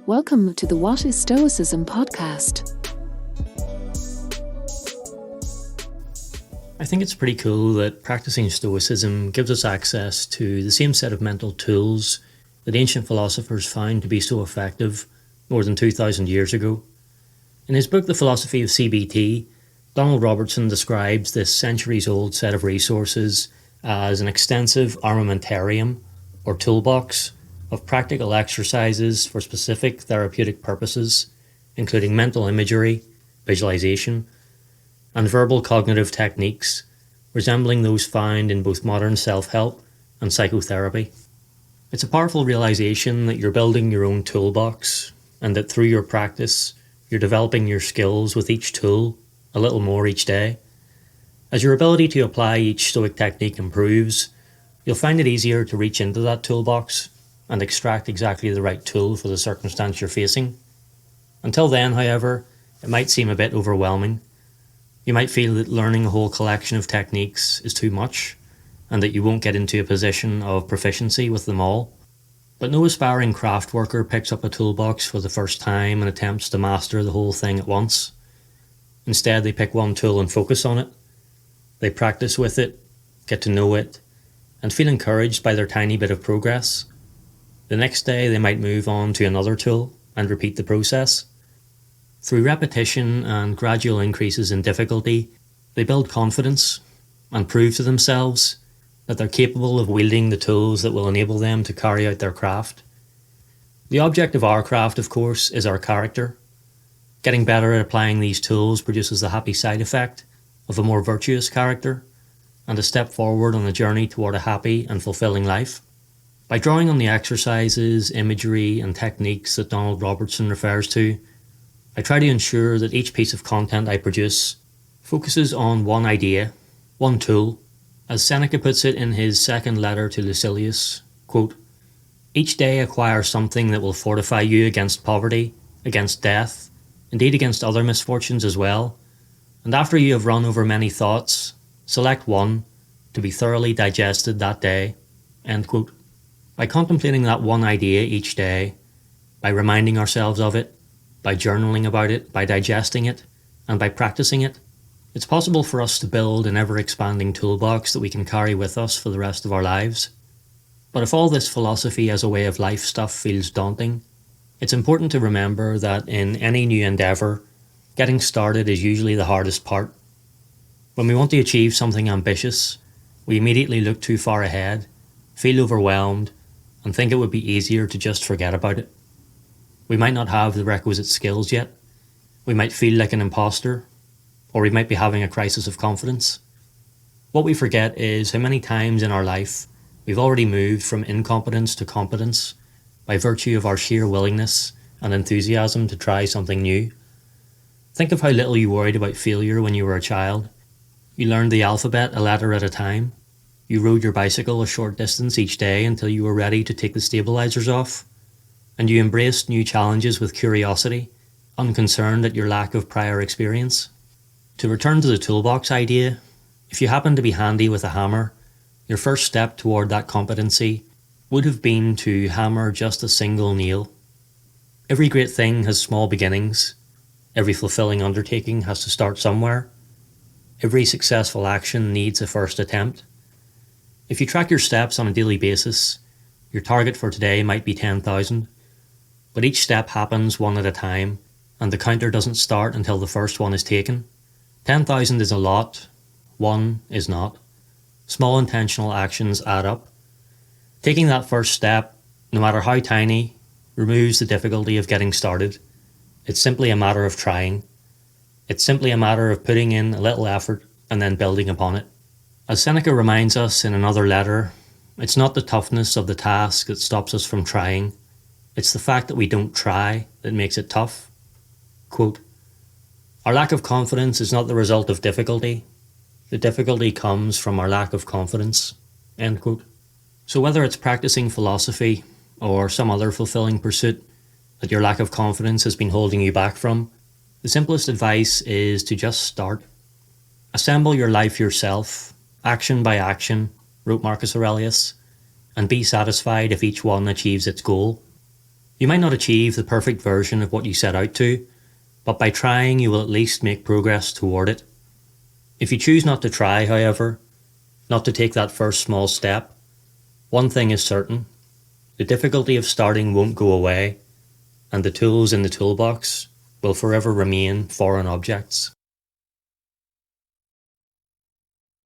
Welcome to the What is Stoicism podcast. I think it's pretty cool that practicing Stoicism gives us access to the same set of mental tools that ancient philosophers found to be so effective more than 2,000 years ago. In his book The Philosophy of CBT, Donald Robertson describes this centuries-old set of resources as an extensive armamentarium or toolbox of practical exercises for specific therapeutic purposes, including mental imagery, visualization, and verbal cognitive techniques resembling those found in both modern self-help and psychotherapy. It's a powerful realization that you're building your own toolbox and that through your practice, you're developing your skills with each tool a little more each day. As your ability to apply each Stoic technique improves, you'll find it easier to reach into that toolbox and extract exactly the right tool for the circumstance you're facing. Until then, however, it might seem a bit overwhelming. You might feel that learning a whole collection of techniques is too much and that you won't get into a position of proficiency with them all. But no aspiring craft worker picks up a toolbox for the first time and attempts to master the whole thing at once. Instead, they pick one tool and focus on it. They practice with it, get to know it, and feel encouraged by their tiny bit of progress. The next day, they might move on to another tool and repeat the process. Through repetition and gradual increases in difficulty, they build confidence and prove to themselves that they're capable of wielding the tools that will enable them to carry out their craft. The object of our craft, of course, is our character. Getting better at applying these tools produces the happy side effect of a more virtuous character and a step forward on the journey toward a happy and fulfilling life. By drawing on the exercises, imagery, and techniques that Donald Robertson refers to, I try to ensure that each piece of content I produce focuses on one idea, one tool. As Seneca puts it in his second letter to Lucilius, quote, "Each day acquire something that will fortify you against poverty, against death, indeed against other misfortunes as well, and after you have run over many thoughts, select one to be thoroughly digested that day." End quote. By contemplating that one idea each day, by reminding ourselves of it, by journaling about it, by digesting it, and by practicing it, it's possible for us to build an ever-expanding toolbox that we can carry with us for the rest of our lives. But if all this philosophy as a way of life stuff feels daunting, it's important to remember that in any new endeavour, getting started is usually the hardest part. When we want to achieve something ambitious, we immediately look too far ahead, feel overwhelmed, and think it would be easier to just forget about it. We might not have the requisite skills yet. We might feel like an imposter, or we might be having a crisis of confidence. What we forget is how many times in our life we've already moved from incompetence to competence by virtue of our sheer willingness and enthusiasm to try something new. Think of how little you worried about failure when you were a child. You learned the alphabet a letter at a time. You rode your bicycle a short distance each day until you were ready to take the stabilizers off. And you embraced new challenges with curiosity, unconcerned at your lack of prior experience. To return to the toolbox idea, if you happen to be handy with a hammer, your first step toward that competency would have been to hammer just a single nail. Every great thing has small beginnings. Every fulfilling undertaking has to start somewhere. Every successful action needs a first attempt. If you track your steps on a daily basis, your target for today might be 10,000, but each step happens one at a time, and the counter doesn't start until the first one is taken. 10,000 is a lot, one is not. Small intentional actions add up. Taking that first step, no matter how tiny, removes the difficulty of getting started. It's simply a matter of trying. It's simply a matter of putting in a little effort and then building upon it. As Seneca reminds us in another letter, it's not the toughness of the task that stops us from trying. It's the fact that we don't try that makes it tough. Quote, "Our lack of confidence is not the result of difficulty. The difficulty comes from our lack of confidence." End quote. So whether it's practicing philosophy or some other fulfilling pursuit that your lack of confidence has been holding you back from, the simplest advice is to just start. Assemble your life yourself, action by action, wrote Marcus Aurelius, and be satisfied if each one achieves its goal. You might not achieve the perfect version of what you set out to, but by trying you will at least make progress toward it. If you choose not to try, however, not to take that first small step, one thing is certain: the difficulty of starting won't go away, and the tools in the toolbox will forever remain foreign objects.